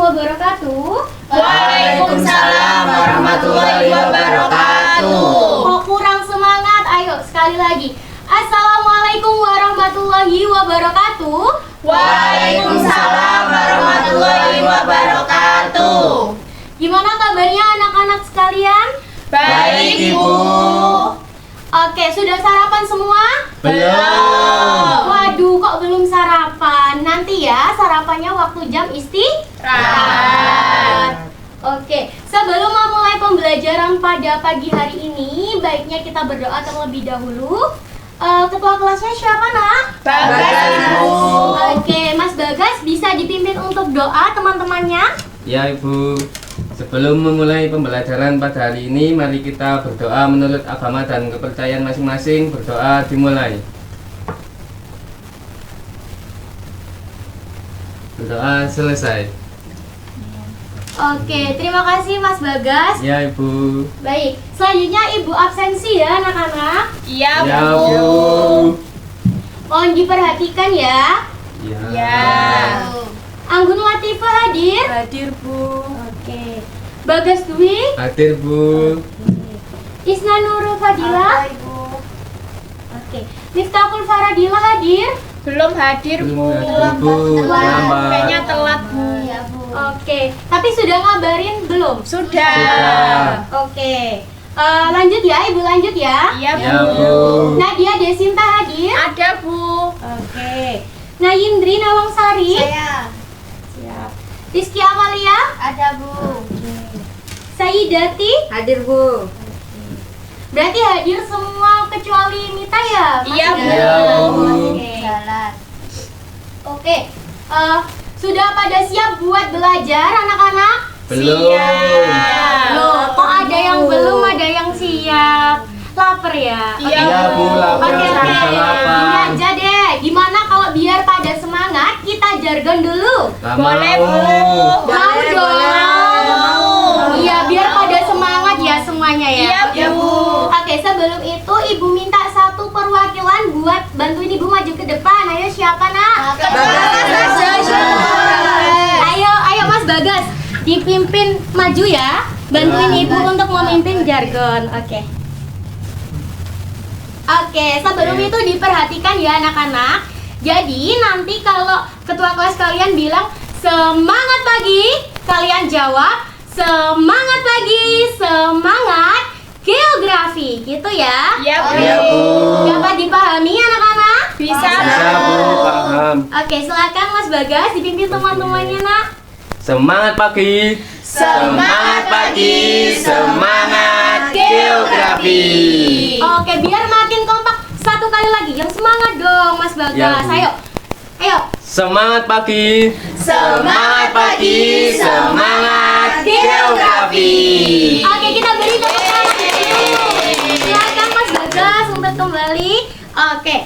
wabarakatuh. Waalaikumsalam warahmatullahi wabarakatuh. Kok kurang semangat? Ayo sekali lagi. Assalamualaikum warahmatullahi wabarakatuh. Waalaikumsalam warahmatullahi wabarakatuh. Gimana kabarnya anak-anak sekalian? Baik, Ibu. Oke, sudah sarapan semua? Belum. Waduh, kok belum sarapan? Nanti ya, sarapannya waktu jam istirahat. Oke, sebelum memulai pembelajaran pada pagi hari ini, baiknya kita berdoa terlebih dahulu. Ketua kelasnya siapa, Nak? Bagas, Ibu. Oke, Mas Bagas bisa dipimpin untuk doa teman-temannya? Ya Ibu, sebelum memulai pembelajaran pada hari ini, mari kita berdoa menurut agama dan kepercayaan masing-masing. Berdoa dimulai. Berdoa selesai. Oke, terima kasih Mas Bagas. Ya Ibu. Baik, selanjutnya Ibu absensi ya anak-anak. Iya, Ya Bu. Bu. Mohon diperhatikan ya. Ya. Anggun Latifah hadir? Hadir, Bu. Oke. Bagas Dwi? Hadir Bu. Isna Nurul Fadila? Ibu. Oke. Miftahul Faradila hadir? Belum hadir, Bu. Belum hadir, Bu. Lambat. Kayaknya telat, Bu. Oke. Tapi sudah ngabarin belum? Sudah. Sudah. Oke. Lanjut ya, Ibu lanjut ya. Iya, Ya Bu. Bu. Nadia Desinta hadir? Ada, Bu. Oke. Nayindri Nawangsari? Saya Siap. Rizky Amalia? ada, Bu. Saidati? Hadir, Bu. Berarti hadir semua kecuali Mita ya? Mas? Iya, Bu. Ya Bu. Oke. Jalan. Oke. Sudah pada siap buat belajar anak-anak? Belum. Siap. Loh, kok ada yang belum, ada yang siap? Lapar ya? Iya, Ya Bu, lapar. Oke, oke. Bisa Gini lapar. aja deh. Gimana kalau biar pada semangat kita jargon dulu? Gak Boleh, mau. Bu. Mau dong. Iya, biar pada semangat ya semuanya ya. Iya, Bu. Oke, sebelum itu Ibu minta satu perwakilan buat bantuin Ibu maju ke depan. Ayo siapa, Nak? Ayo Mas Bagas, dipimpin maju ya. Bantuin Ibu untuk memimpin jargon. Oke. Oke, sebelum itu diperhatikan ya anak-anak. Jadi nanti kalau ketua kelas kalian bilang semangat pagi, kalian jawab semangat pagi, semangat geografi, gitu ya. Iya, Bu. Ya Bu. Dapat dipahami anak-anak? Bisa, Bisa Bu, paham. Oke, silakan Mas Bagas dipimpin teman-temannya, Nak. Semangat pagi. Semangat pagi, semangat geografi. Oke, biar makin kompak. Satu kali lagi, yang semangat dong Mas Bagas. Ya, Bu. Ayo. Ayo. Semangat pagi. Semangat pagi, semangat geografi. Oke, kita beri tepuk tangan dulu. Silakan Mas Bagas untuk kembali. Oke.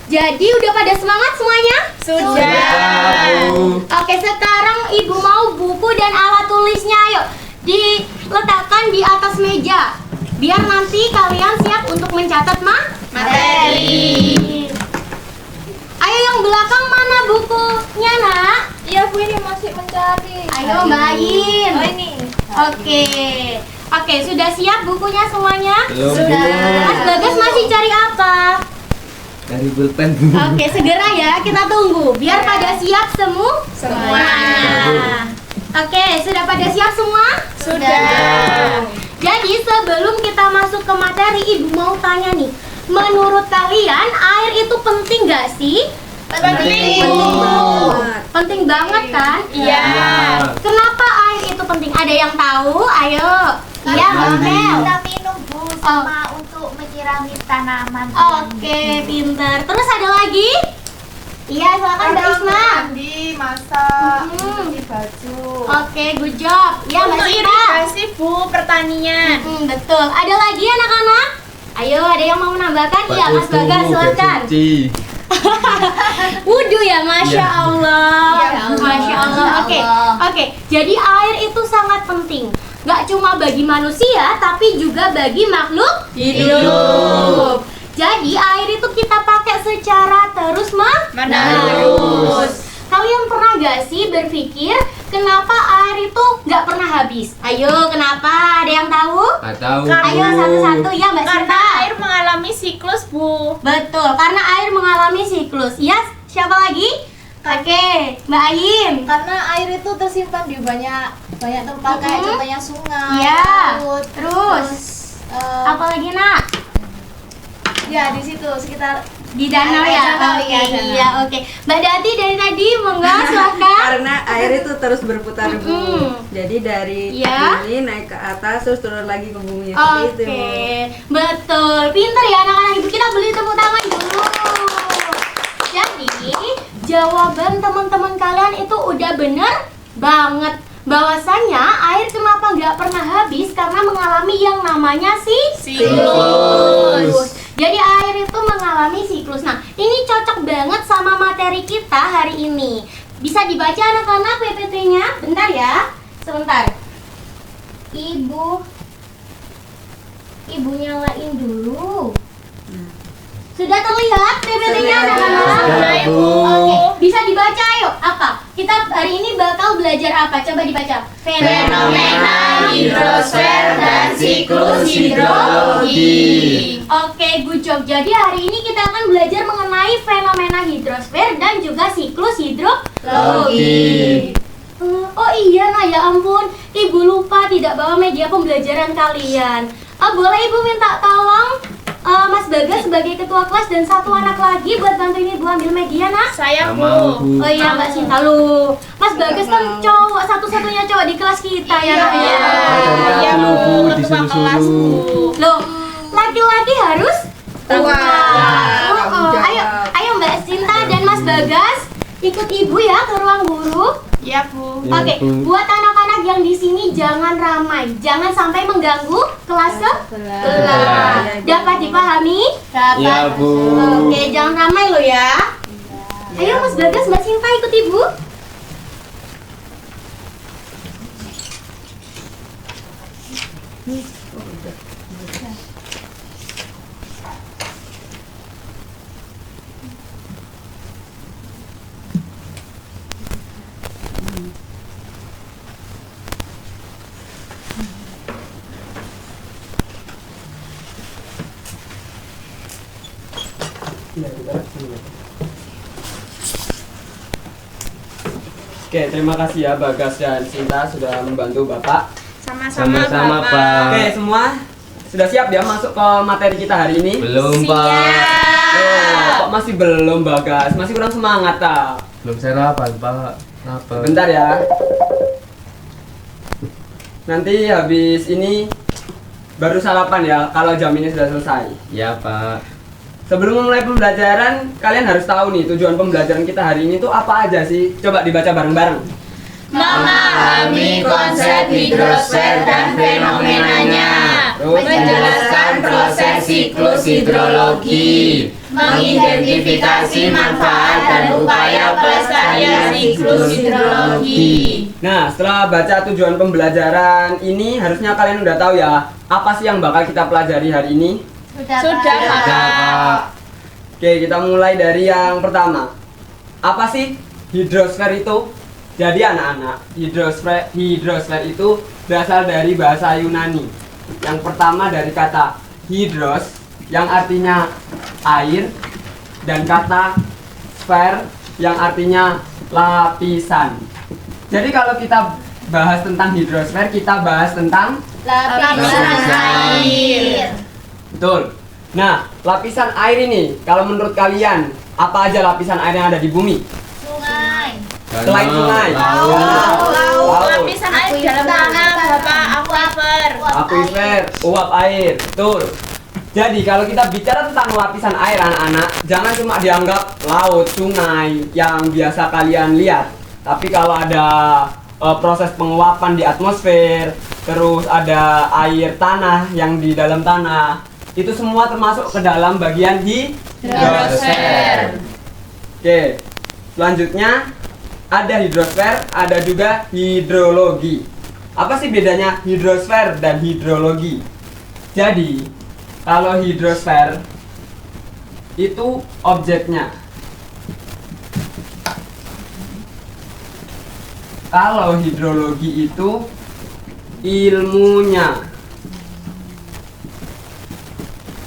Jadi udah pada semangat semuanya? Sudah. Bu. Oke, sekarang Ibu mau buku dan alat tulisnya. Ayo, diletakkan di atas meja. Biar nanti kalian siap untuk mencatat materi. Ayo yang belakang mana bukunya, Nak? Iya, Bu, ini masih mencari. Ayo, Mbak Ain. Oh, ini. Oke. Oke, sudah siap bukunya semuanya? Belum, Mas Bagas masih cari apa? Dari pulpen Bu. Oke, segera ya, kita tunggu biar pada siap semuanya. Oke, sudah pada siap semua? Sudah. Jadi sebelum kita masuk ke materi, Ibu mau tanya nih, menurut kalian air itu penting gak sih? Penting, Bu. Penting banget kan? Iya. Kenapa air itu penting? Ada yang tahu? Ayo. Iya, Mbak Mel. Kita minum, Bu, sama untuk menyirami tanaman. Oke, pintar. Terus ada lagi? Iya, silakan Mbak Isma. Mandi, masak, Hmm. cuci baju. Oke, good job. Ya, Mbak Untuk Sita. irigasi, Bu, pertanian. Betul. Ada lagi anak-anak? Ayo, ada yang mau menambahkan? Iya, Mas Bagas, silakan. Wudhu ya, Masya Ya. Allah. Ya, Masya Allah. Oke, oke. Jadi air itu sangat penting. Gak cuma bagi manusia, tapi juga bagi makhluk hidup. Jadi air itu kita pakai secara terus menerus. Menerus. Kalian pernah gak sih berpikir kenapa air itu nggak pernah habis? Ayo, kenapa? Ada yang tahu? Atau Ayo satu-satu ya Mbak Karena Sinta. air mengalami siklus, Bu. Betul, karena air mengalami siklus. Ya, siapa lagi? Oke, Mbak Ayin. Karena air itu tersimpan di banyak tempat kayak contohnya sungai, Iya. laut, Terus apalagi nak? ya di situ sekitar Di danau ya? Danau, Oke, iya, danau. iya, oke. Mbak Dati dari tadi monggo silakan. Karena air itu terus berputar, Bu. Mm-mm. Jadi dari Iya. bumi naik ke atas terus turun lagi ke bumi seperti itu. Oke, betul. Pinter ya anak-anak ibu, kita beli tepuk tangan dulu. Jadi, jawaban teman-teman kalian itu udah bener banget. Bahwasanya air kenapa nggak pernah habis karena mengalami yang namanya siklus. Jadi air itu mengalami siklus. Nah, ini cocok banget sama materi kita hari ini. Bisa dibaca anak-anak PPT-nya? Bentar ya, sebentar. Ibu nyalain dulu. Sudah terlihat PPT-nya anak-anak? Sudah, Bu. Oke, bisa dibaca ayo. Apa? Kita hari ini bakal belajar apa? Coba dibaca. Fenomena hidrosfer dan siklus hidrologi. Oke, good job. Jadi hari ini kita akan belajar mengenai fenomena hidrosfer dan juga siklus hidrologi. Oh iya, nah ya ampun, Ibu lupa tidak bawa media pembelajaran kalian. Boleh Ibu minta tolong Mas Bagas sebagai ketua kelas dan satu anak lagi buat bantuin Ibu ambil media, nak? Saya, Nggak mau, Bu. Bu. Oh iya Mbak Sinta lu. Mas Bagas kan cowok satu-satunya cowok di kelas kita ya, nak ya. Iya, Bu. Bu, Ketua disuruh-suruh. kelas, Bu. Loh, laki-laki harus Tanggung jawab. Ayo Mbak Sinta dan Mas Bagas ikut Ibu ya ke ruang guru. Iya, Bu. Ya, Oke, Bu. buat anak-anak yang di sini jangan ramai, jangan sampai mengganggu kelas sebelah. Dapat dipahami? Ya, Bu. Oke, jangan ramai lo ya. Ayo Mas Bagas, Mbak Sinta ikut Ibu. Oke, terima kasih ya Bagas dan Sinta sudah membantu Bapak. Sama-sama, Sama-sama, Bapak. Pak. Oke, semua sudah siap ya masuk ke materi kita hari ini? Belum, Pak. Oh, kok masih belum Bagas? Masih kurang semangat tak? Belum sarapan, Pak. Kenapa? Bentar ya. Nanti habis ini baru sarapan ya kalau jam ini sudah selesai. Ya, Pak. Sebelum memulai pembelajaran, kalian harus tahu nih tujuan pembelajaran kita hari ini tuh apa aja sih? Coba dibaca bareng-bareng. Memahami konsep hidrosfer dan fenomenanya. Terus Menjelaskan proses siklus hidrologi. Mengidentifikasi manfaat dan upaya pelestarian siklus hidrologi. Nah, setelah baca tujuan pembelajaran ini, harusnya kalian udah tahu ya, apa sih yang bakal kita pelajari hari ini? Sudah, Sudah, Pak. Oke, kita mulai dari yang pertama. Apa sih hidrosfer itu? Jadi anak-anak, hidrosfer itu berasal dari bahasa Yunani. Yang pertama dari kata hidros, yang artinya air, dan kata sfer, yang artinya lapisan. Jadi kalau kita bahas tentang hidrosfer, kita bahas tentang Lapisan air. betul. Nah, lapisan air ini, kalau menurut kalian, apa aja lapisan air yang ada di bumi? Sungai. Selain sungai, Laut. Laut. Lapisan air di dalam tanah, Bapak. Aquifer. Akuifer, uap air, betul. Jadi kalau kita bicara tentang lapisan air anak-anak, jangan cuma dianggap laut, sungai yang biasa kalian lihat. Tapi kalau ada proses penguapan di atmosfer, terus ada air tanah yang di dalam tanah, itu semua termasuk ke dalam bagian hidrosfer. Oke, selanjutnya ada hidrosfer, ada juga hidrologi. Apa sih bedanya hidrosfer dan hidrologi? Jadi, kalau hidrosfer itu objeknya. Kalau hidrologi itu ilmunya.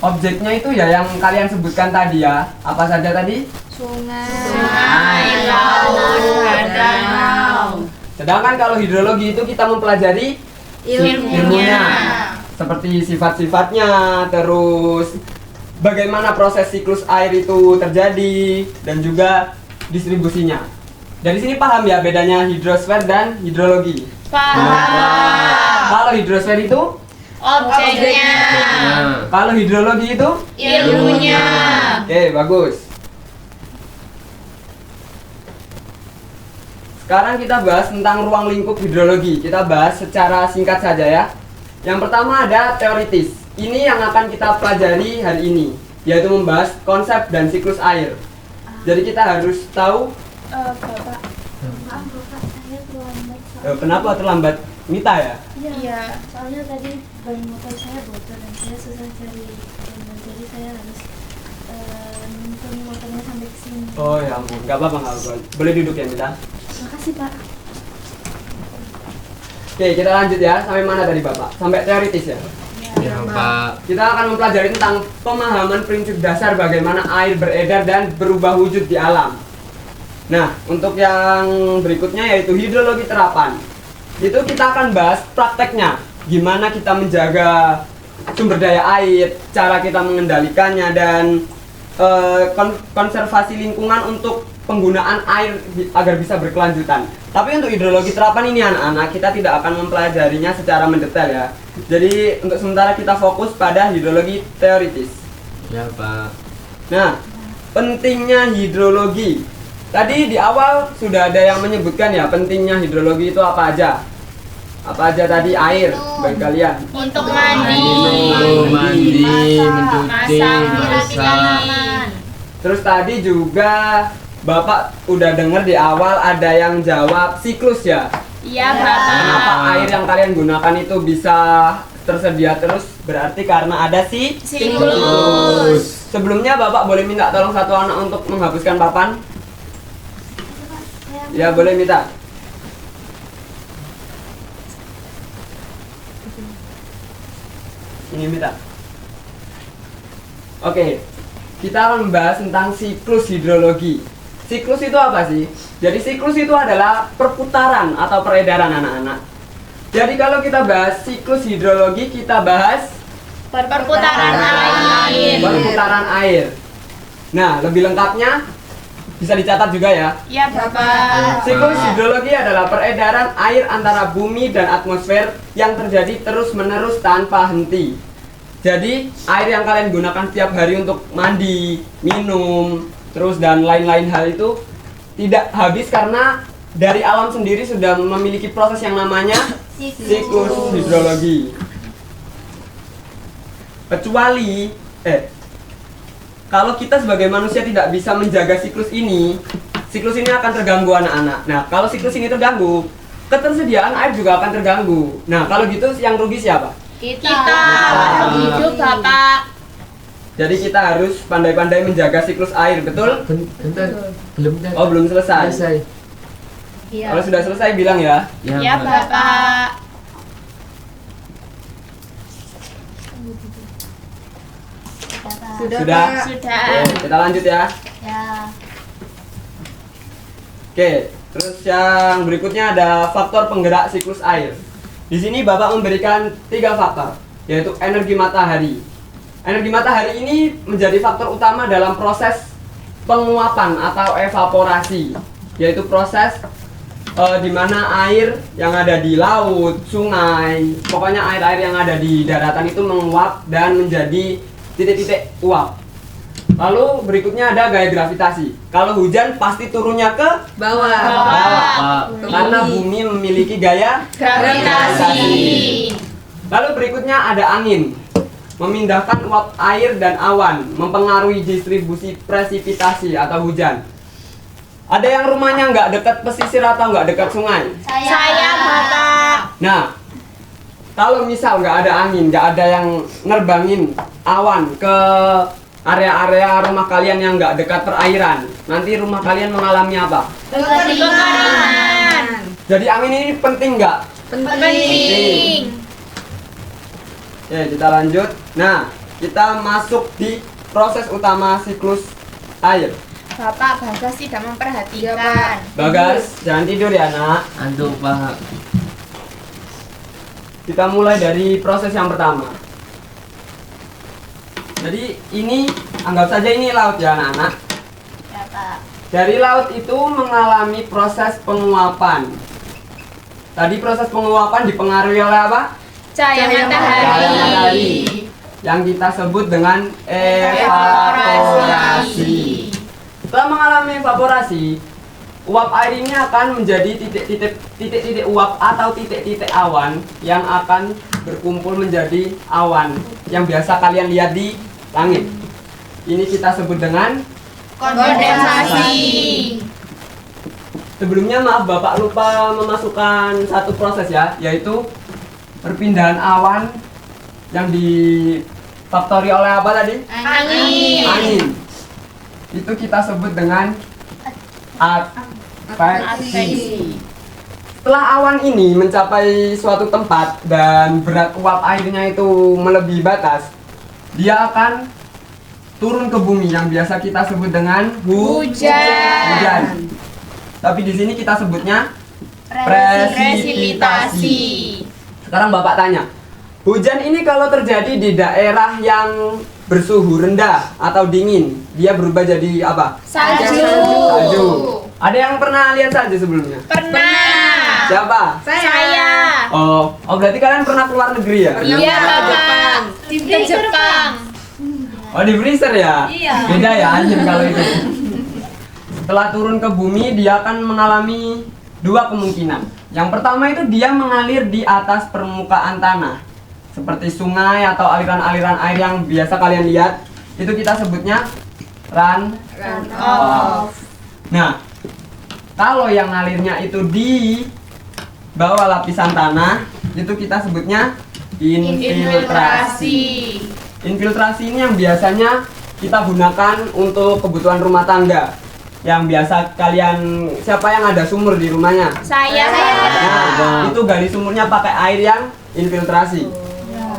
Objeknya itu ya yang kalian sebutkan tadi ya. Apa saja tadi? Sungai, laut, danau. Sedangkan kalau hidrologi itu kita mempelajari ilmunya. Seperti sifat-sifatnya, terus bagaimana proses siklus air itu terjadi, dan juga distribusinya. Dari sini paham ya bedanya hidrosfer dan hidrologi? Paham. Kalau hidrosfer itu? Objeknya. Kalau hidrologi itu? Ilmunya. Oke, bagus. Sekarang kita bahas tentang ruang lingkup hidrologi. Kita bahas secara singkat saja ya. Yang pertama ada teoritis. Ini yang akan kita pelajari hari ini, yaitu membahas konsep dan siklus air. Jadi kita harus tahu Bapak. Maaf Bapak, saya terlambat. kenapa terlambat. Mita ya? Iya, soalnya tadi ban motor saya bocor dan saya susah cari dan jadi saya harus nuntun motornya sampai ke sini. Oh ya ampun, nggak apa-apa, nggak apa-apa. Boleh duduk ya Mita? Makasih Pak. Oke, kita lanjut ya. Sampai mana tadi Bapak? Sampai teoritis ya? Ya Pak. Kita akan mempelajari tentang pemahaman prinsip dasar bagaimana air beredar dan berubah wujud di alam. Nah, untuk yang berikutnya yaitu hidrologi terapan. Itu kita akan bahas prakteknya. Gimana kita menjaga sumber daya air, cara kita mengendalikannya, dan konservasi lingkungan untuk penggunaan air agar bisa berkelanjutan. Tapi untuk hidrologi terapan ini anak-anak, kita tidak akan mempelajarinya secara mendetail ya. Jadi untuk sementara kita fokus pada hidrologi teoritis. Ya Pak. Nah, pentingnya hidrologi. Tadi di awal sudah ada yang menyebutkan ya pentingnya hidrologi itu apa aja. Apa aja tadi air bagi kalian? Untuk mandi. Minum, mandi, mencuci, Masak, masak. Terus tadi juga Bapak udah dengar di awal ada yang jawab siklus ya. Iya, Bapak. Kenapa air yang kalian gunakan itu bisa tersedia terus? Berarti karena ada Siklus. Sebelumnya Bapak boleh minta tolong satu anak untuk menghapuskan papan? Ya boleh minta. Ini minta. Oke, kita akan membahas tentang siklus hidrologi. Siklus itu apa sih? Jadi siklus itu adalah perputaran atau peredaran anak-anak. Jadi kalau kita bahas siklus hidrologi, kita bahas Perputaran air. perputaran air. Nah, lebih lengkapnya bisa dicatat juga ya. Iya, Bapak. Siklus hidrologi adalah peredaran air antara bumi dan atmosfer yang terjadi terus-menerus tanpa henti. Jadi, air yang kalian gunakan setiap hari untuk mandi, minum, terus dan lain-lain hal itu tidak habis karena dari alam sendiri sudah memiliki proses yang namanya siklus hidrologi. Kecuali kalau kita sebagai manusia tidak bisa menjaga siklus ini akan terganggu anak-anak. Nah, kalau siklus ini terganggu, ketersediaan air juga akan terganggu. Nah, kalau gitu yang rugi siapa? Kita hidup, Bapak. Jadi kita harus pandai-pandai menjaga siklus air, betul? Bentar, belum dah. Oh, belum selesai. Selesai. Kalau sudah selesai bilang ya. Ya, Bapak. Sudah, Sudah. Pak. Sudah. Oke, kita lanjut ya. Ya. Oke, terus yang berikutnya ada faktor penggerak siklus air. Di sini Bapak memberikan 3 faktor, yaitu energi matahari. Energi matahari ini menjadi faktor utama dalam proses penguapan atau evaporasi, yaitu proses di mana air yang ada di laut, sungai, pokoknya air-air yang ada di daratan itu menguap dan menjadi titik-titik uap. Lalu berikutnya ada gaya gravitasi. Kalau hujan pasti turunnya ke Bawah. bawah, karena bumi memiliki gaya Gravitasi. Lalu berikutnya ada angin, memindahkan uap air dan awan, mempengaruhi distribusi presipitasi atau hujan. Ada yang rumahnya nggak dekat pesisir atau nggak dekat sungai? Saya, Bapak. Nah, kalau misal nggak ada angin, nggak ada yang nerbangin awan ke area-area rumah kalian yang nggak dekat perairan, nanti rumah kalian mengalami apa? Kekeringan. Jadi angin ini penting nggak? Penting. Oke, kita lanjut. Nah, kita masuk di proses utama siklus air. Bapak Bagas tidak memperhatikan. Bagas, jangan tidur ya nak. Aduh Pak. Kita mulai dari proses yang pertama. Jadi ini anggap saja ini laut ya anak-anak. Ya, Pak. Dari laut itu mengalami proses penguapan. Tadi proses penguapan dipengaruhi oleh apa? Cahaya Cahaya matahari. matahari. Yang kita sebut dengan evaporasi. Setelah mengalami evaporasi, uap air ini akan menjadi titik-titik uap atau titik-titik awan yang akan berkumpul menjadi awan yang biasa kalian lihat di langit. Ini kita sebut dengan Kondensasi. Sebelumnya maaf Bapak lupa memasukkan satu proses ya, yaitu perpindahan awan yang difaktori oleh apa tadi? Angin. Angin. Itu kita sebut dengan adveksi. Setelah awan ini mencapai suatu tempat dan berat uap airnya itu melebihi batas, dia akan turun ke bumi yang biasa kita sebut dengan hujan. Tapi di sini kita sebutnya presipitasi. Sekarang Bapak tanya, hujan ini kalau terjadi di daerah yang bersuhu rendah atau dingin, dia berubah jadi apa? Salju. Ada yang pernah lihat salju sebelumnya? Pernah. Siapa? Saya. Oh, berarti kalian pernah keluar negeri ya? Iya, Bapak. Ke Jepang. Oh, di freezer ya? Iya. Beda ya anjir kalau itu. Setelah turun ke bumi, dia akan mengalami dua kemungkinan. Yang pertama itu dia mengalir di atas permukaan tanah, seperti sungai atau aliran-aliran air yang biasa kalian lihat. Itu kita sebutnya runoff. Nah, kalau yang ngalirnya itu di bawah lapisan tanah, itu kita sebutnya infiltrasi. Infiltrasi ini yang biasanya kita gunakan untuk kebutuhan rumah tangga. Yang biasa kalian, siapa yang ada sumur di rumahnya? Saya. Nah, itu gali sumurnya pakai air yang infiltrasi.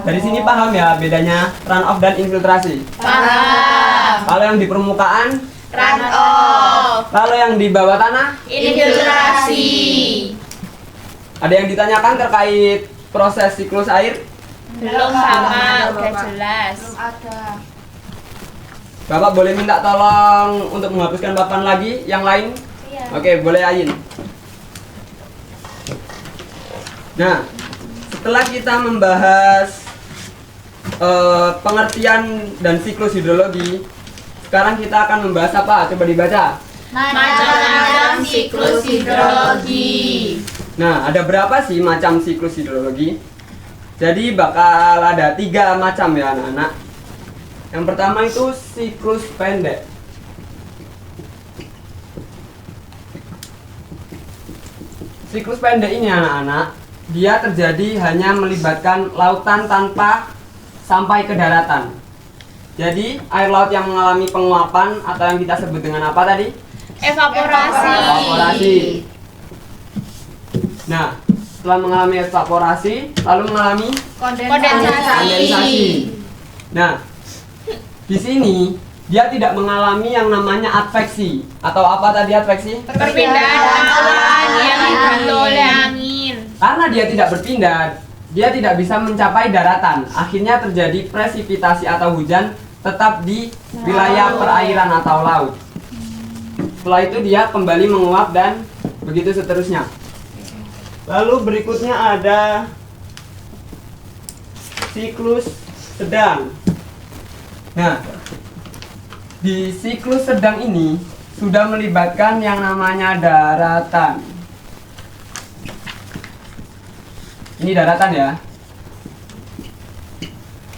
Dari sini paham ya bedanya runoff dan infiltrasi? Paham. Kalau yang di permukaan, Runoff. kalau yang di bawah tanah, Infiltrasi. ada yang ditanyakan terkait proses siklus air? Belum sama, udah jelas. Ada. Bapak boleh minta tolong untuk menghapuskan papan lagi yang lain? Iya. Oke, boleh Ayin. Nah, setelah kita membahas pengertian dan siklus hidrologi, sekarang kita akan membahas apa? Coba dibaca. Macam-macam siklus hidrologi. Nah, ada berapa sih macam siklus hidrologi? Jadi bakal ada 3 macam ya anak-anak. Yang pertama itu siklus pendek. Siklus pendek ini anak-anak, dia terjadi hanya melibatkan lautan tanpa sampai ke daratan. Jadi air laut yang mengalami penguapan atau yang kita sebut dengan apa tadi? Evaporasi. Nah, setelah mengalami evaporasi, lalu mengalami kondensasi. Nah, di sini dia tidak mengalami yang namanya adveksi atau apa tadi adveksi? Perpindahan awan yang dibantu oleh angin. Karena dia tidak berpindah, dia tidak bisa mencapai daratan. Akhirnya terjadi presipitasi atau hujan tetap di wilayah perairan atau laut. Setelah itu dia kembali menguap dan begitu seterusnya. Lalu berikutnya ada siklus sedang. Nah, di siklus sedang ini sudah melibatkan yang namanya daratan. Ini daratan ya.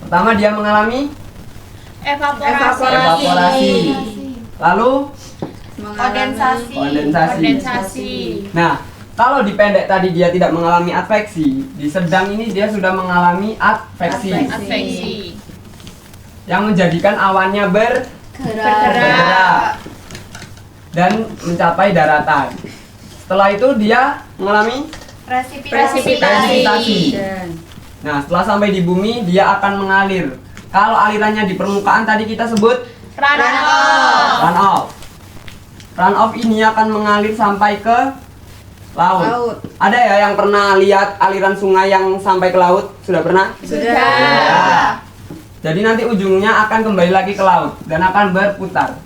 Pertama dia mengalami evaporasi. Lalu Kondensasi. Nah, kalau di pendek tadi dia tidak mengalami adveksi, di sedang ini dia sudah mengalami adveksi. Yang menjadikan awannya bergerak dan mencapai daratan. Setelah itu dia mengalami Presipitasi. Nah, setelah sampai di bumi dia akan mengalir. Kalau alirannya di permukaan tadi kita sebut Runoff. runoff. Runoff ini akan mengalir sampai ke laut. Ada ya yang pernah lihat aliran sungai yang sampai ke laut? Sudah pernah? Sudah. Ya. Jadi nanti ujungnya akan kembali lagi ke laut dan akan berputar.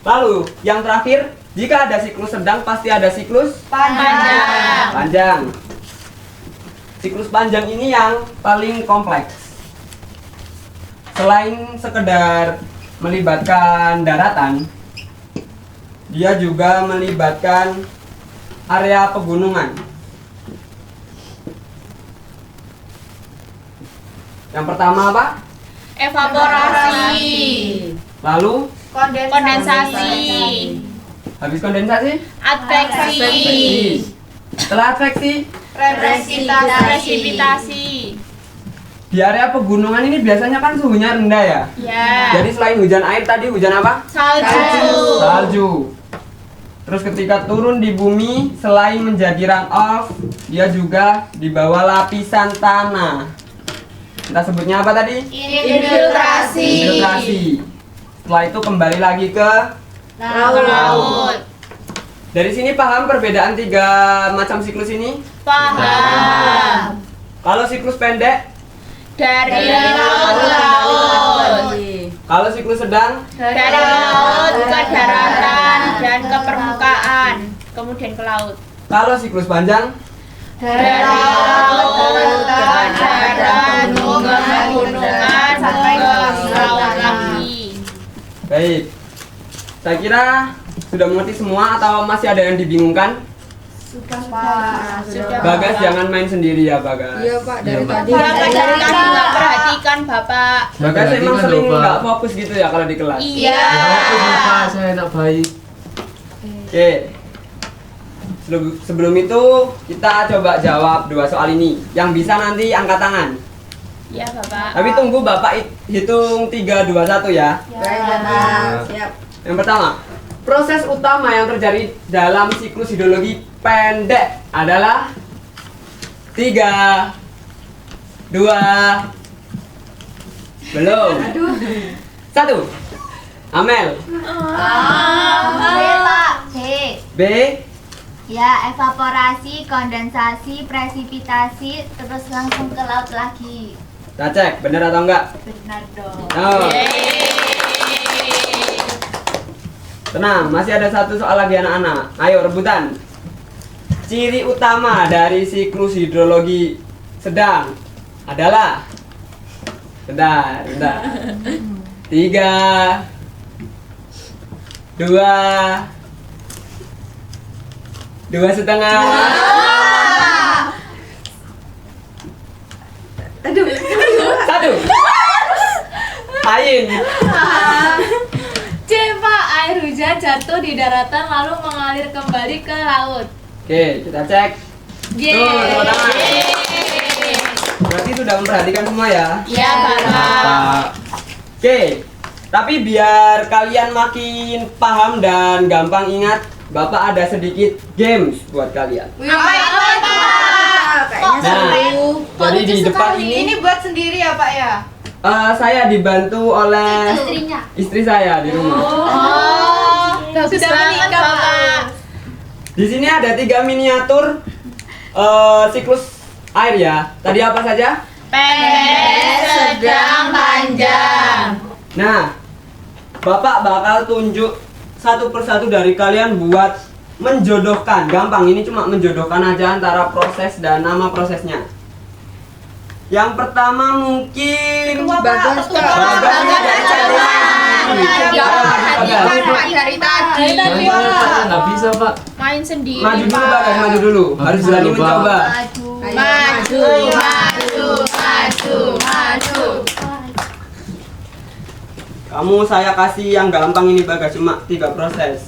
Lalu yang terakhir, jika ada siklus sedang pasti ada siklus panjang. Siklus panjang ini yang paling kompleks. Selain sekedar melibatkan daratan, dia juga melibatkan area pegunungan. Yang pertama apa? Evaporasi. Lalu Kondensasi. habis kondensasi? Adveksi. Setelah adveksi, Presipitasi. di area pegunungan ini biasanya kan suhunya rendah ya. Ya. Jadi selain hujan air tadi hujan apa? Salju. Salju. Terus ketika turun di bumi, selain menjadi runoff, dia juga dibawa lapisan tanah. Kita sebutnya apa tadi? Infiltrasi. Infiltrasi. Setelah itu kembali lagi ke Laut. Dari sini paham perbedaan 3 macam siklus ini? Paham. Kalau siklus pendek, Dari laut ke laut. kalau siklus sedang, Dari laut ke daratan dan ke permukaan, kemudian ke laut. kalau siklus panjang, Dari laut ke darat, ke pegunungan, sampai ke laut lagi. baik. Saya kira sudah mengerti semua atau masih ada yang dibingungkan? Sudah. Bagas jangan main sendiri ya Bagas. Iya Pak, dari Iya, Pak. tadi. Bapak dari tadi nggak perhatikan Bapak. Bagas Berarti emang kan sering lupa. nggak fokus gitu ya kalau di kelas. Iya. Aku lupa, saya anak bayi. Oke. Sebelum itu kita coba jawab 2 soal ini. Yang bisa nanti angkat tangan. Iya Bapak. Tapi tunggu Bapak hitung 3, 2, 1 ya. Baik, Bapak. Siap. Yang pertama, proses utama yang terjadi dalam siklus hidrologi pendek adalah 3, 2, belum. 1. Amel. B. Ya, evaporasi, kondensasi, presipitasi, terus langsung ke laut lagi. Kita cek benar atau enggak? Benar dong. Oh. Tenang, masih ada 1 soal lagi anak-anak. Ayo rebutan. Ciri utama dari siklus hidrologi sedang adalah bentar. 3, 2 setengah. Satu. Ain. C Pak, air hujan jatuh di daratan lalu mengalir kembali ke laut. Oke, kita cek. Tuh, tepuk tangan. Berarti sudah memperhatikan semua ya. Iya Bapak. Oke, tapi biar kalian makin paham dan gampang ingat, Bapak ada sedikit games buat kalian. Apa itu Pak? Kayaknya seru. Jadi di depan ini buat sendiri ya Pak ya? saya dibantu oleh Istrinya. istri saya di rumah. Oh, bagus Sudah banget menikah, Bapak. Di sini ada 3 miniatur siklus air ya. Tadi apa saja? Pendek, sedang, panjang. Nah, Bapak bakal tunjuk satu persatu dari kalian buat menjodohkan. Gampang, ini cuma menjodohkan aja antara proses dan nama prosesnya. Yang pertama mungkin Bagas Pak. Bagas dari Pak dari tadi. Saya nggak bisa, Pak. Main sendiri. Maju dulu Pak. Bagas, maju dulu. Harus Maju berani dulu, Pak. mencoba. Maju. Kamu saya kasih yang gampang ini Bagas, cuma 3 proses.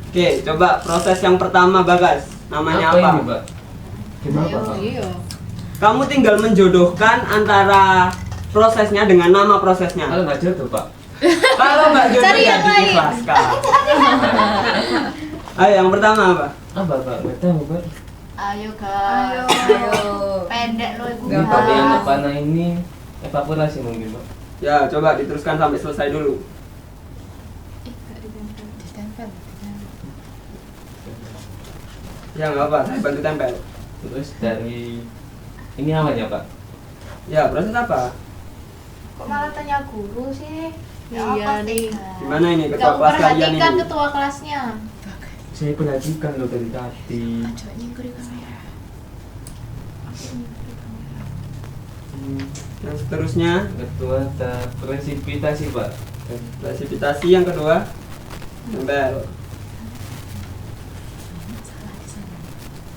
Oke, coba proses yang pertama Bagas. Namanya apa? ini, Pak? Gimana, Pak? Kamu tinggal menjodohkan antara prosesnya dengan nama prosesnya. Kalau nggak jodoh, Pak. Kalau Mbak Jono Cari yang jadi lain. ikhlaskan. Ayo yang pertama apa? Apa Pak? Nggak tahu Pak. Ayo guys. Pendek lo ibu. Ini Pak yang panah ini evaporasi mungkin Pak. Ya, coba diteruskan sampai selesai dulu. Ya nggak apa, saya bantu tempel. Terus dari ini awalnya Pak. Ya, proses apa? Kok malah tanya guru sih? Iya nih. Gimana ini Gak ketua kelas kalian memperhatikan ini? ketua kelasnya. Saya perhatikan loh dari tadi. Yang seterusnya, Ketua presipitasi Pak. presipitasi yang kedua, tempel.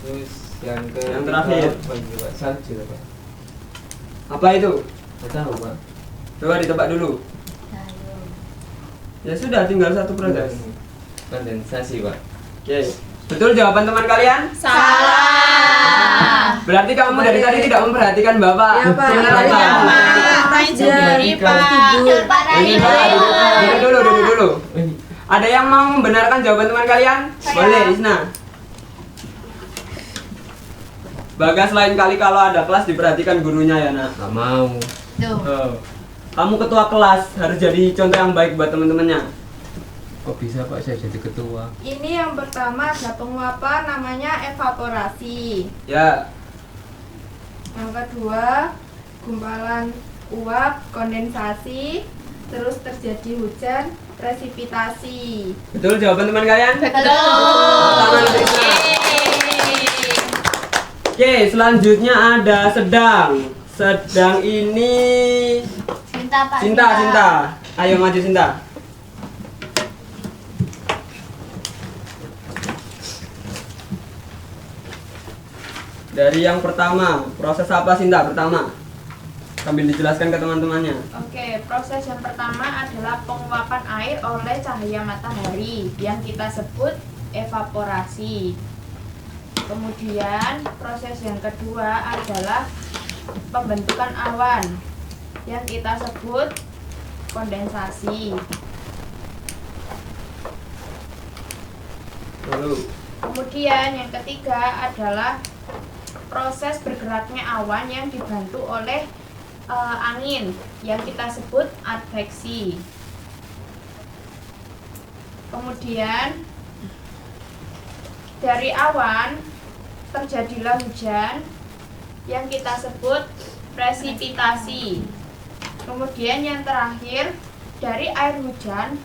Terus yang ke Yang terakhir. Pak, Pak salju Pak. Apa itu? Nggak tahu Pak. Coba ditebak dulu. Ya sudah, tinggal satu proses. Kondensasi Pak. Oke, betul jawaban teman kalian? Salah. Berarti kamu dari tadi tidak memperhatikan Bapak. Iya, Pak. Benar, Iya, Pak? Main sendiri Pak. Duduk dulu. Ada yang mau membenarkan jawaban teman kalian? Boleh, Isna. Bagas lain kali kalau ada kelas diperhatikan gurunya ya, Nak. Nggak mau. Oh. Kamu ketua kelas harus jadi contoh yang baik buat teman-temannya. Kok bisa Pak saya jadi ketua? Ini yang pertama ada penguapan namanya evaporasi. Ya, Yang kedua gumpalan uap kondensasi, terus terjadi hujan presipitasi. betul jawaban teman kalian? Betul. Tangan untuk Isna. Oke, selanjutnya ada sedang. Sedang ini Cinta Pak. Cinta. Ayo maju Cinta. Dari yang pertama, proses apa Cinta pertama? Sambil dijelaskan ke teman-temannya. Oke, proses yang pertama adalah penguapan air oleh cahaya matahari yang kita sebut evaporasi. Kemudian proses yang kedua adalah pembentukan awan yang kita sebut kondensasi. Lalu, Kemudian yang ketiga adalah proses bergeraknya awan yang dibantu oleh angin yang kita sebut adveksi. Kemudian dari awan terjadilah hujan yang kita sebut presipitasi. Kemudian yang terakhir, dari air hujan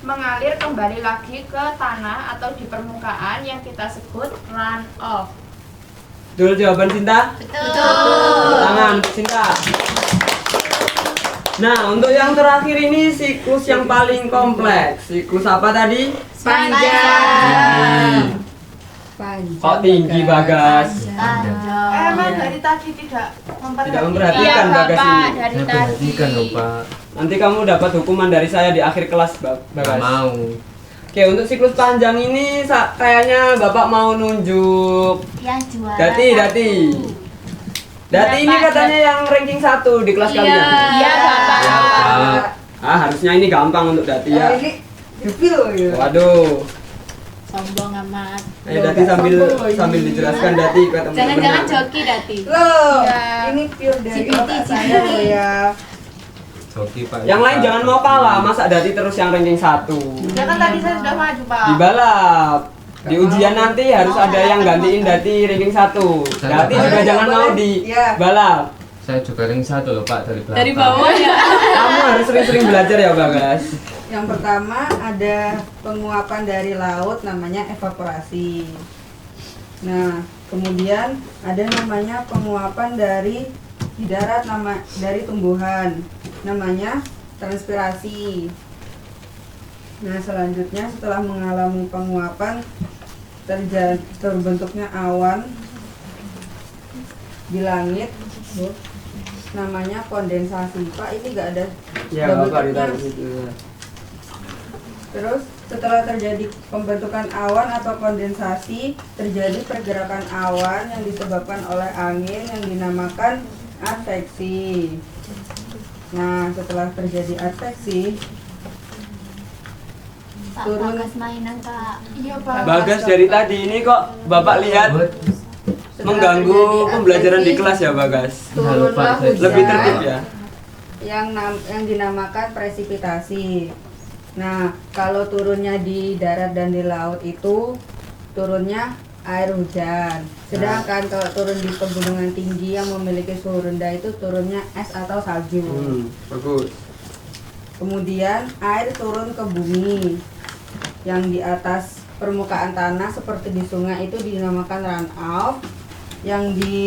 mengalir kembali lagi ke tanah atau di permukaan yang kita sebut runoff. betul jawaban Cinta? Betul. Tangan Cinta. Nah, untuk yang terakhir ini siklus yang paling kompleks. Siklus apa tadi? Panjang. Kok tinggi Bagas? Emang dari tadi tidak Tidak memperhatikan Iya, Bagas Bapak, ini. dari Saya tadi. perhatikan loh Pak. Nanti kamu dapat hukuman dari saya di akhir kelas, Nggak Bagas. mau. Oke, untuk siklus panjang ini kayaknya Bapak mau nunjuk yang juara. Dati. Dati ini katanya yang ranking 1 di kelas kalian. Iya, Bapak. Ya, Pak. Ah, harusnya ini gampang untuk Dati ya. Ini depil ya. Waduh. Sombong amat. Ayo Dati sambil dijelaskan Dati ke Jangan-jangan teman-teman. joki Dati. Loh, Ya. ini pure dari GPT, otak saya loh ya. Joki Pak. Yang lain jangan mau kalah, masa Dati terus yang ranking 1. Ya kan tadi saya sudah maju, Pak. Di balap. Di ujian nanti harus ada yang gantiin Dati ranking 1. Dati juga Boleh, jangan mau boleh. di Iya. balap. Saya juga ring 1 loh Pak dari belakang. Dari bawah ya. Kamu harus sering-sering belajar ya, Bagas. Yang pertama ada penguapan dari laut namanya evaporasi. Nah, kemudian ada namanya penguapan dari di darat dari tumbuhan namanya transpirasi. Nah, selanjutnya setelah mengalami penguapan terbentuknya awan di langit namanya kondensasi. Pak, ini enggak ada Ya, double Bapak tip-nya. ditaruh situ. Terus setelah terjadi pembentukan awan atau kondensasi, terjadi pergerakan awan yang disebabkan oleh angin yang dinamakan adveksi. Nah, setelah terjadi adveksi, Pak turun Bagas mainan Pak. Iya, Pak. Bagas dari tadi ini kok Bapak lihat mengganggu pembelajaran di kelas ya Bagas. turunlah hujan Lebih tertib ya. yang dinamakan presipitasi. Nah, kalau turunnya di darat dan di laut itu turunnya air hujan. Sedangkan kalau turun di pegunungan tinggi yang memiliki suhu rendah itu turunnya es atau salju. Bagus. Kemudian air turun ke bumi yang di atas permukaan tanah seperti di sungai itu dinamakan runoff. Yang di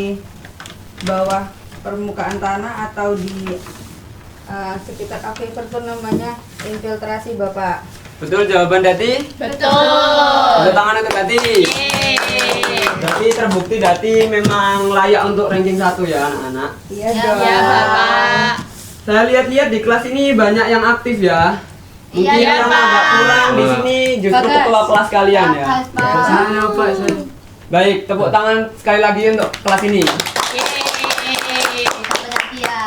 bawah permukaan tanah atau di sekitar aquifer itu namanya infiltrasi, Bapak. Betul jawaban Dati? Betul. Tepuk tangan untuk Dati. Dati terbukti Dati memang layak untuk ranking 1 ya anak-anak. Iya dong. Ya, Bapak. Saya lihat-lihat di kelas ini banyak yang aktif ya. Mungkin Iya, yang Pak. agak kurang di sini justru ketua kelas kalian ya. Saya Pak, saya. Baik, tepuk tangan sekali lagi untuk kelas ini. Yeay. Berarti ya.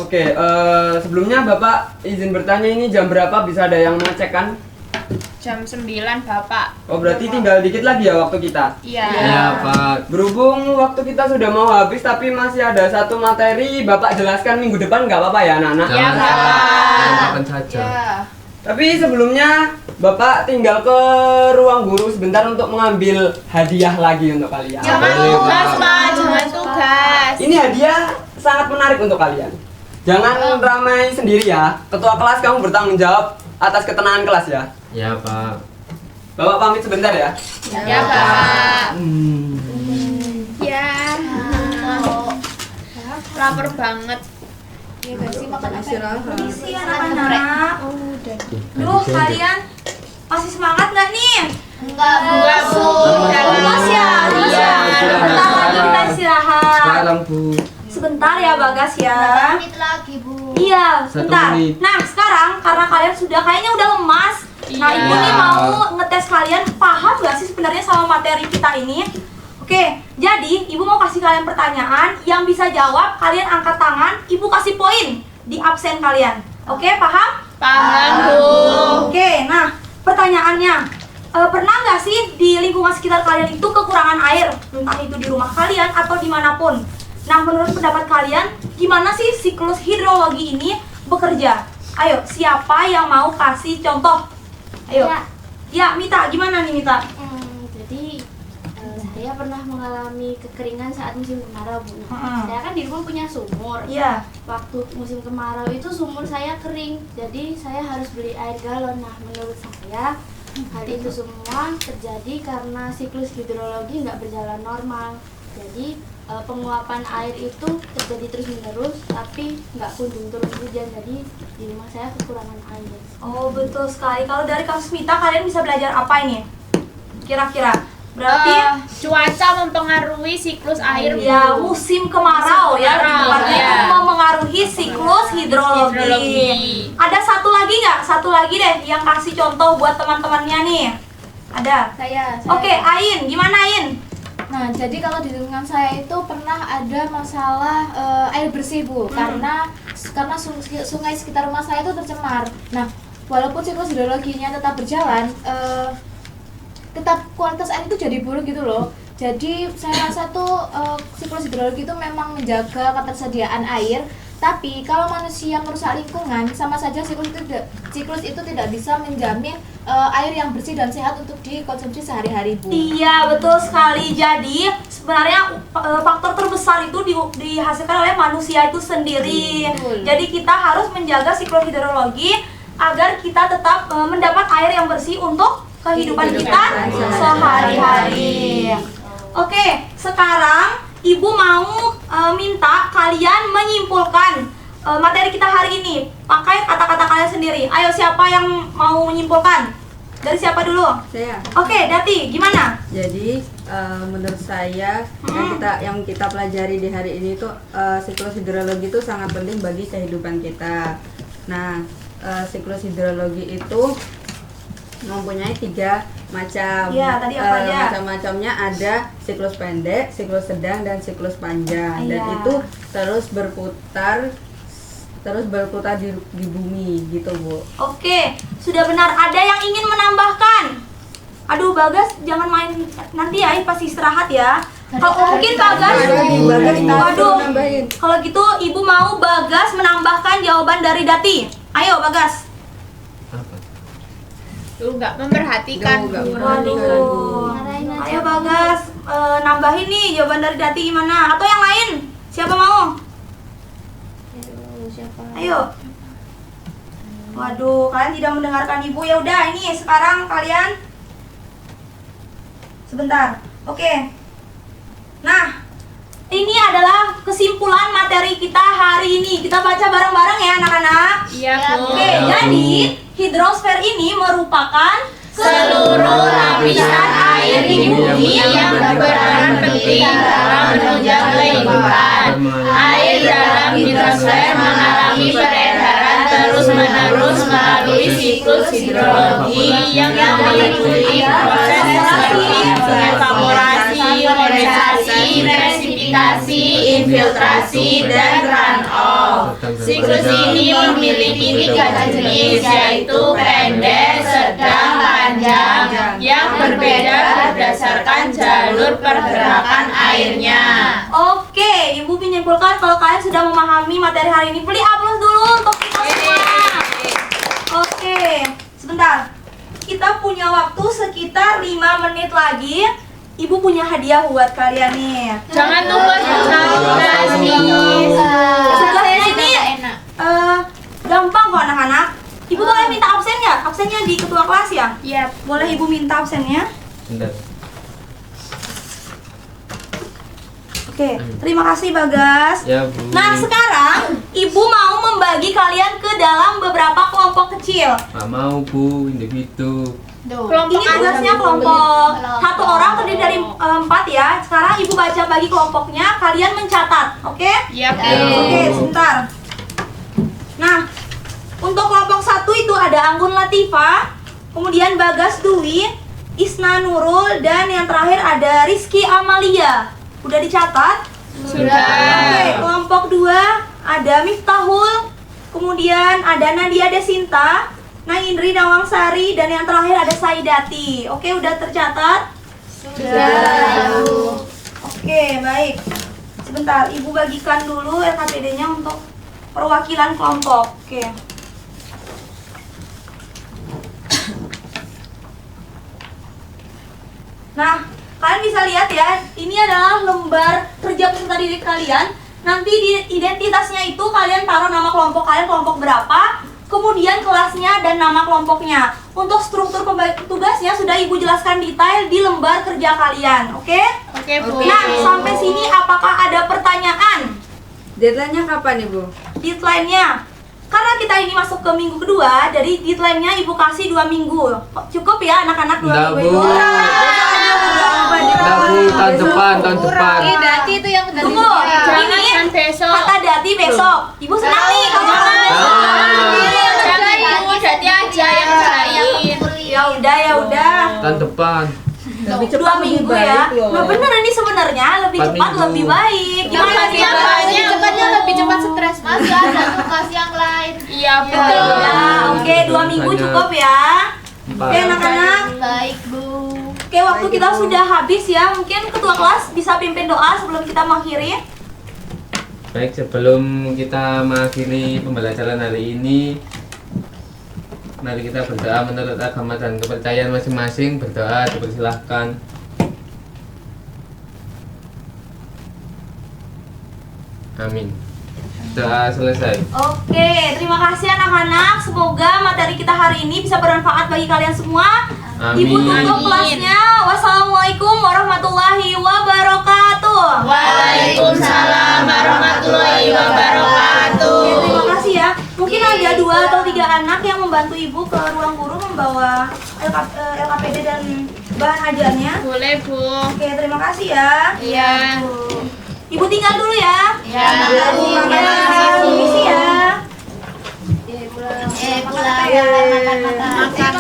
Oke, sebelumnya Bapak izin bertanya ini jam berapa bisa ada yang mengecek kan? Jam 9, Bapak. Oh berarti tinggal dikit lagi ya waktu kita. Iya. Ya Pak. Berhubung waktu kita sudah mau habis tapi masih ada satu materi Bapak jelaskan minggu depan nggak apa-apa ya anak-anak? Ya, Bapak. Kapan saja. Ya. Tapi sebelumnya Bapak tinggal ke ruang guru sebentar untuk mengambil hadiah lagi untuk kalian. Jangan Boleh, tugas, Pak. Pak. Jangan tugas. Ini hadiah sangat menarik untuk kalian. Jangan ramai sendiri ya. Ketua kelas kamu bertanggung jawab atas ketenangan kelas ya. Ya Pak. Bapak pamit sebentar ya. Ya, Pak. Ya. Lapar banget. Ya guys, sih makan apa? Istirahat. Isi anak-anak. Duh, kalian masih semangat nggak nih? Enggak, Bu. Udah Lemas ya, lemas ya. Bentar lagi kita istirahat. Sekarang Bu. Sebentar ya Bagas ya. Menit lagi Bu. Iya, 1 bentar. menit. Nah, sekarang karena kalian sudah kayaknya udah lemas. Nah, Iya. Ibu nih mau ngetes kalian paham gak sih sebenarnya sama materi kita ini? Oke, jadi Ibu mau kasih kalian pertanyaan, yang bisa jawab kalian angkat tangan, Ibu kasih poin di absen kalian. Oke, paham? Paham, Bu. Oke, nah pertanyaannya, pernah nggak sih di lingkungan sekitar kalian itu kekurangan air? Entah itu di rumah kalian atau dimanapun. Nah, menurut pendapat kalian, gimana sih siklus hidrologi ini bekerja? Ayo, siapa yang mau kasih contoh? Ayo. Ya. Ya, Mita, gimana nih Mita? Jadi saya pernah mengalami kekeringan saat musim kemarau Bu. Heeh. Saya kan di rumah punya sumur. Iya. Waktu musim kemarau itu sumur saya kering, jadi saya harus beli air galon. Nah, menurut saya hal itu semua terjadi karena siklus hidrologi nggak berjalan normal. Jadi penguapan air itu terjadi terus menerus, tapi nggak kunjung turun hujan. Jadi di rumah saya kekurangan air. Oh, betul sekali. Kalau dari kasus Mita, kalian bisa belajar apa ini? Kira-kira. Berarti Cuaca mempengaruhi siklus air, Bu. ya musim kemarau ya, kemarau, karena itu ya. memengaruhi siklus hidrologi. Hidrologi. Ada satu lagi nggak? Satu lagi deh yang kasih contoh buat teman-temannya nih. Ada. Saya. Oke, Ain, gimana Ain? Nah, jadi kalau di lingkungan saya itu pernah ada masalah air bersih Bu, karena sungai sekitar rumah saya itu tercemar. Nah, walaupun siklus hidrologinya tetap berjalan, tetap kualitas air itu jadi buruk gitu loh. Jadi saya rasa tuh siklus hidrologi itu memang menjaga ketersediaan air, tapi kalau manusia merusak lingkungan, sama saja siklus itu tidak bisa menjamin air yang bersih dan sehat untuk dikonsumsi sehari-hari Bu. Iya, betul sekali. Jadi sebenarnya faktor terbesar itu dihasilkan oleh manusia itu sendiri. Betul. Jadi kita harus menjaga siklus hidrologi agar kita tetap mendapat air yang bersih untuk kehidupan kita sehari-hari. Oke, sekarang Ibu mau minta kalian menyimpulkan materi kita hari ini. Pakai kata-kata kalian sendiri. Ayo, siapa yang mau menyimpulkan? Dari siapa dulu? Saya. Oke, Dati, gimana? Jadi menurut saya yang kita pelajari di hari ini itu siklus hidrologi itu sangat penting bagi kehidupan kita. Nah, siklus hidrologi itu mempunyai 3 macam. Iya, tadi apa aja? Macam-macamnya ada siklus pendek, siklus sedang, dan siklus panjang. Dan Iya. itu terus berputar terus berputar di bumi gitu, Bu. Oke, sudah benar. Ada yang ingin menambahkan? Aduh, Bagas jangan main nanti ya, pas istirahat ya. Kalau mungkin Bagas, waduh, kalau gitu Ibu mau Bagas menambahkan jawaban dari Dati. Ayo Bagas. Tuh nggak memperhatikan. Waduh, ayo Bagas, nambahin nih jawaban dari Dati gimana? Atau yang lain? Siapa mau? Ayo. Waduh, kalian tidak mendengarkan Ibu. Ya udah, ini sekarang kalian sebentar. Oke. Nah, ini adalah kesimpulan materi kita hari ini. Kita baca bareng-bareng ya anak-anak. Iya, Bu. Oke, jadi hidrosfer ini merupakan Seluruh lapisan air di bumi yang berperan penting dalam menunjang kehidupan. Air dalam hidrosfer mengalami peredaran terus-menerus melalui siklus hidrologi yang meliputi proses seperti evaporasi, kondensasi, presipitasi, infiltrasi, dan runoff. Siklus ini memiliki 3 jenis, yaitu pendek, sedang, panjang, yang berbeda berdasarkan jalur pergerakan airnya. Oke, Ibu menyimpulkan kalau kalian sudah memahami materi hari ini. Beri aplaus dulu untuk kita semua. Oke, sebentar. Kita punya waktu sekitar 5 menit lagi. Ibu punya hadiah buat kalian nih. Jangan lupa tugas nih. Tugasnya ini gampang kok anak-anak. Ibu boleh minta absen ya? Absennya di ketua kelas ya? Iya. Boleh Ibu minta absennya? Bentar. Oke, terima kasih Bagas. Ya, Bu. Nah, sekarang Ibu mau membagi kalian ke dalam beberapa kelompok kecil. Nggak mau, Bu, individu. Ini tugasnya kelompok. Satu orang terdiri dari 4 ya. Sekarang Ibu baca bagi kelompoknya, kalian mencatat, oke? Iya, Bu. Oke, sebentar. Nah, untuk kelompok 1 itu ada Anggun Latifah, kemudian Bagas Dwi, Isna Nurul, dan yang terakhir ada Rizky Amalia. Udah dicatat? Sudah. Oke, kelompok 2 ada Miftahul, kemudian ada Nadia Desinta, Naindri Nawangsari, dan yang terakhir ada Saidati. Oke, udah tercatat? Sudah. Oke, baik. Sebentar, Ibu bagikan dulu LKPD-nya untuk perwakilan kelompok. Oke. Nah, kalian bisa lihat ya, ini adalah lembar kerja peserta didik kalian. Nanti di identitasnya itu kalian taruh nama kelompok kalian, kelompok berapa, kemudian kelasnya dan nama kelompoknya. Untuk struktur tugasnya sudah Ibu jelaskan detail di lembar kerja kalian, oke? Oke, Bu. Nah, sampai sini apakah ada pertanyaan? Deadline-nya kapan, Ibu? Deadline-nya, karena kita ini masuk ke minggu kedua, jadi deadline-nya Ibu kasih 2 minggu. Cukup ya anak-anak 2 Enggak, minggu Bu. itu? Enggak, Bu, tahun depan, tahun depan. Dati itu yang tadi. Tunggu, Jangan ini kan besok. kata Dati besok. Ibu senang nih kalau Jangan Ibu, Dati aja yang lain. Ya udah. Tahun depan. Lebih 2 cepat lebih minggu baik ya. loh. Nah bener ini sebenarnya lebih 4 cepat minggu. lebih baik. Gimana Yang sih? banyak. Cepatnya lebih cepat stres. Masih ada tugas yang lain. Iya, Bu. Ya, oke 2 minggu cukup ya. Oke anak-anak. Baik, Bu. Oke, waktu kita sudah habis ya. Mungkin ketua kelas bisa pimpin doa sebelum kita mengakhiri. Baik, sebelum kita mengakhiri pembelajaran hari ini, mari kita berdoa menurut agama dan kepercayaan masing-masing. Berdoa, dipersilahkan. Amin. Doa selesai. Oke, terima kasih anak-anak. Semoga materi kita hari ini bisa bermanfaat bagi kalian semua. Amin. Ibu tutup kelasnya. Wassalamualaikum warahmatullahi wabarakatuh. Waalaikumsalam warahmatullahi wabarakatuh. Oke, terima kasih ya. Mungkin ada 2 atau 3 anak yang membantu ibu ke ruang guru membawa LKPD dan bahan ajarnya. Boleh, Bu. Oke, terima kasih ya. Iya. Ibu tinggal dulu ya. Ya, Permisi ya. pulang. Pulang. Makan.